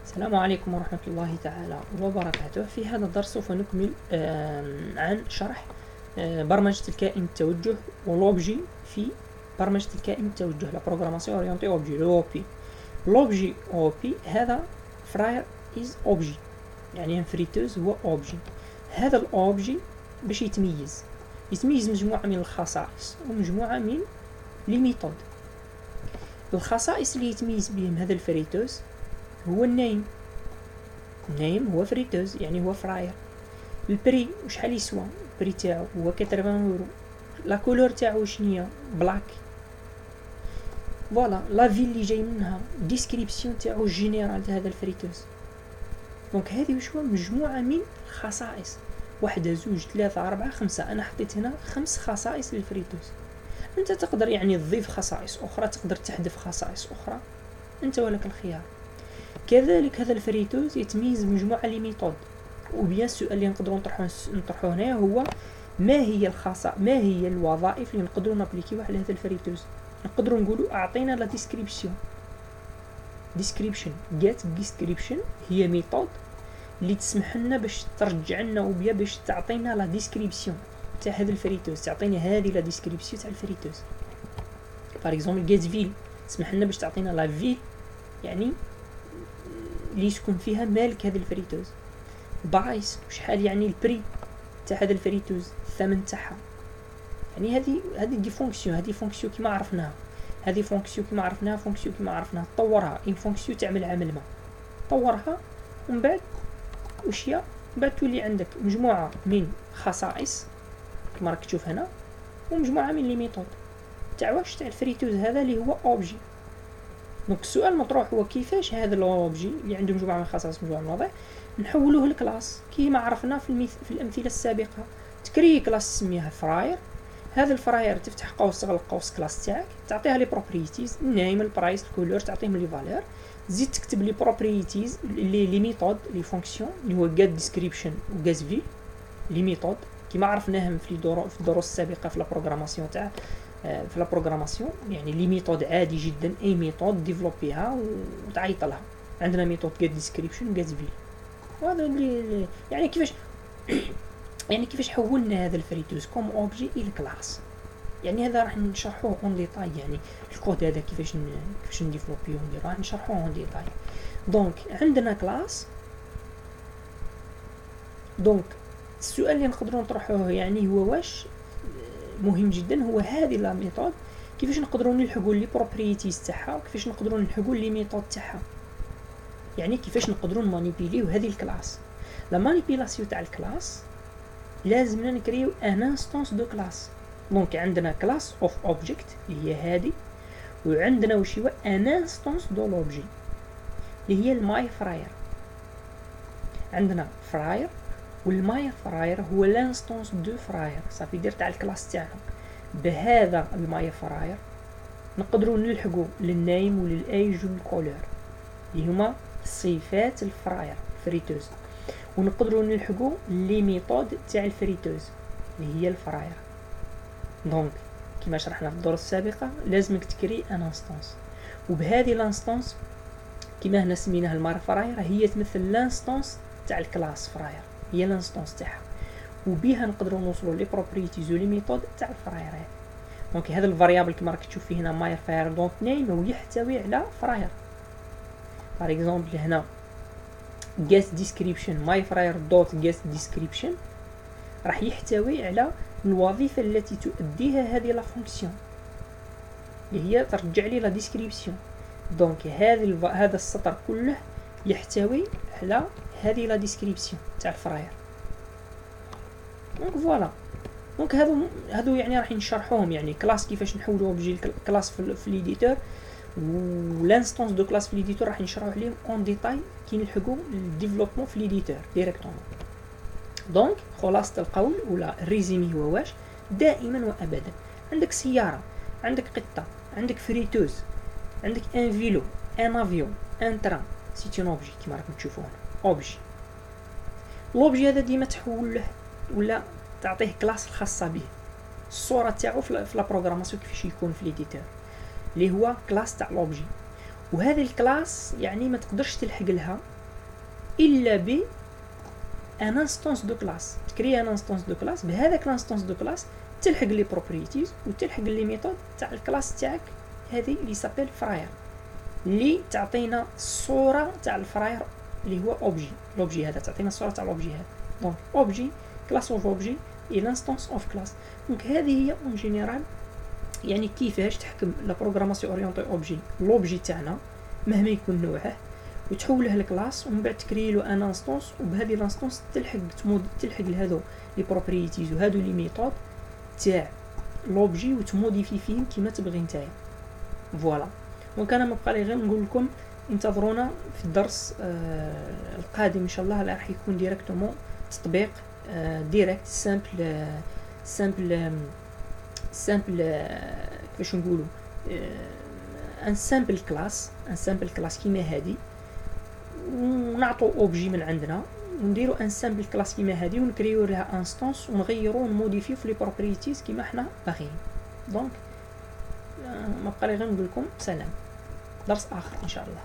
السلام عليكم ورحمة الله تعالى وبركاته. في هذا الدرس سوف نكمل عن شرح برمجة الكائن التوجه ولوبجي في برمجة الكائن التوجه لا بروغراماسيون اورينتي اوبجي لو بي. لوبجي او بي هذا فراير از اوبجي، يعني فريتوز هو اوبجي. هذا الاوبجي باش يتميز مجموعة من الخصائص ومجموعة من لي ميثود. الخصائص اللي يتميز بهم هذا الفريتوز هو النيم هو فريتوز يعني هو فراير. البري وشحال يسوى؟ البري تاعو هو 80 يورو. لا كولور تاعو شنيا؟ بلاك. فوالا لا فيل اللي جاي منها ديسكريبسيون تاعو جينيرال تاع هذا الفريتوز. دونك هذه واش هو مجموعه من الخصائص، واحدة زوج ثلاثة أربعة خمسة. أنا حطيت هنا 5 خصائص للفريتوز. أنت تقدر يعني تضيف خصائص أخرى، تقدر تحذف خصائص أخرى، أنت ولك الخيار. كذلك هذا الفريتوز يتميز بمجموعة لي ميثود. وبيان السؤال اللي نقدروا نطرحوه هنا هو ما هي الوظائف اللي نقدروا نابليكيوها على هذا الفريتوز. نقدروا نقولوا اعطينا لا ديسكريبشن جيت ديسكريبشن هي ميثود اللي تسمح لنا باش ترجع لنا وبيا باش تعطينا لا ديسكريبسيون تاع هذا الفريتوز، تعطينا هذه لا ديسكريبسيون تاع الفريتوز. باغ اكزومبل جيت فيل تسمح لنا باش تعطينا لا فيل يعني اللي يسكن فيها مالك هذا الفريتوز. برايس وشحال يعني البري تاع هذا الفريتوز، الثمن تاعها. يعني هذه دي فونكسيون، هذه فونكسيون كيما عرفناها، هذه فونكسيون كيما عرفناها طورها ان فونكسيون تعمل عمل ما، طورها ومن بعد واش هي؟ بعد تولي عندك مجموعه من خصائص كما راك تشوف هنا، ومجموعه من لي ميثود تاع واش تاع الفريتوز هذا اللي هو اوبجي. دونك السؤال المطروح هو كيفاش هذا الاوبجي اللي عنده مجموعه من الخصائص مجموعه من الوظائف نحولوه لكلاس كيما عرفنا في الامثله السابقه. تكري كلاس تسميها فراير، هذا الفراير تفتح قوس تغلق قوس كلاس تاعك، تعطيها لي بروبريتيز النيم البرايس الكولور، تعطيهم لي فالور، تزيد تكتب لي بروبريتيز لي ميثود لي فونكسيون اللي هو جيت ديسكريبشن وجيت في لي ميثود كيما عرفناهم في الدروس السابقه في لا بروغراماسيون تاع في لا بروغراماسيون. يعني لي ميثود عادي جدا، اي ميثود ديفلوبيها وتعيط لها. عندنا ميثود جيت ديسكريبشن وجيت في. وهذا اللي يعني كيفاش حولنا هذا الفريتوز كوم اوبجي الى كلاس. يعني هذا راح نشرحوه اون ديتاي، يعني الكود هذا كيفاش نديفلوبيو ونديرو راح نشرحوه اون ديتاي. دونك عندنا كلاس. دونك السؤال اللي نقدروا نطرحوه يعني هو واش مهم جدا هو هذه لا ميثود كيفاش نقدروا نلحقوا لي بروبريتيز تاعها وكيفاش نقدروا نلحقوا لي ميثود تاعها. يعني كيفاش نقدروا نمانيبيليو هذه الكلاس. لا مانيبيلاسيون تاع الكلاس لازمنا نكريو ان انستانس دو كلاس. دونك عندنا كلاس اوف اوبجيكت اللي هي هذه، وعندنا واش هو ان انستانس دو لوبجي اللي هي الماي فراير. عندنا فراير والماي فراير هو لانستانس دو فراير صافي دير تاع الكلاس تاعنا. بهذا الماي فراير نقدروا نلحقوا للنيم وللايج والكولور اللي هما صفات الفراير فريتوز، ونقدروا نلحقوا لي ميثود تاع الفريتوز اللي هي الفراير. دونك كما شرحنا في الدروس السابقه لازمك تكري ان انستانس، وبهذه الانستانس كما هنا سميناها الماي فراير هي تمثل لانستانس تاع الكلاس فراير، هي الانستانس تاعها، وبها نقدروا نوصلوا لي بروبريتيز ولي ميثود تاع الفراير. دونك هذا الفاريابل كما راك تشوف فيه هنا ماي فراير دوت نيم هو يحتوي على فراير. باغ اكزومبل هنا get description my fryer dot get description راح يحتوي على الوظيفة التي تؤديها هذه لا فونكسيون اللي هي ترجع لي لا ديسكريبسيون. دونك هذا السطر كله يحتوي على هذه لا ديسكريبسيون تاع الفراير. دونك فوالا، دونك هادو يعني راح نشرحوهم. يعني كلاس كيفاش نحولوا اوبجي كلاس في ليديتور، والانستانس دو كلاس في ليديتور راح نشرحوا عليهم اون ديتاي كي نلحقوا الديفلوبمون في ليديتور ديريكتومون. دونك خلاصه القول ولا الريزيمي هو واش دائما وابدا عندك سياره، عندك قطه، عندك فريتوز، عندك ان فيلو، ان افيون، ان تران، سيتي اوبجي كيما راكم تشوفوا هنا اوبجي. لوبجي هذا ديما تحول له ولا تعطيه كلاس الخاصه به. الصوره تاعو في لا بروغراماسيون كيفاش يكون في ليديتور اللي هو كلاس تاع لوبجي. وهذه الكلاس يعني ما تقدرش تلحق لها الا ب ان انستانس دو كلاس. تكري ان انستانس دو كلاس، بهذاك الانستانس دو كلاس تلحق لي بروبريتيز وتلحق لي ميثود تاع الكلاس تاعك هذه اللي سابيل فراير، اللي تعطينا الصوره تاع الفراير اللي هو اوبجي. لوبجي هذا تعطينا الصوره تاع الاوبجي هذا. دونك اوبجي كلاس اوف اوبجي اي لانستانس اوف كلاس. دونك هذه هي اون جينيرال يعني كيفاش تحكم لا بروغراماسيون اورينتي اوبجي لوبجي تاعنا مهما يكون نوعه، وتحوله لكلاس ومن بعد تكري له ان انستانس، وبهذه الانستانس تلحق لهذو لي بروبريتيز وهذو لي ميثود تاع لوبجي وتموديفي فيه كيما تبغي نتايا. فوالا. دونك انا ما بقى لي غير نقول لكم انتظرونا في الدرس القادم ان شاء الله. راح يكون ديريكتومون تطبيق ديريكت سامبل كيفاش نقولوا ان سامبل كلاس كيما هذه، ونعطوا اوبجي من عندنا ونديروا ان سامبل كلاس كيما هذه ونكريو لها انستانس ونغيروا ونموديفيو في لي بروبريتيز كيما حنا باغيين. دونك ما بقى لي غير نقول لكم سلام، درس اخر ان شاء الله.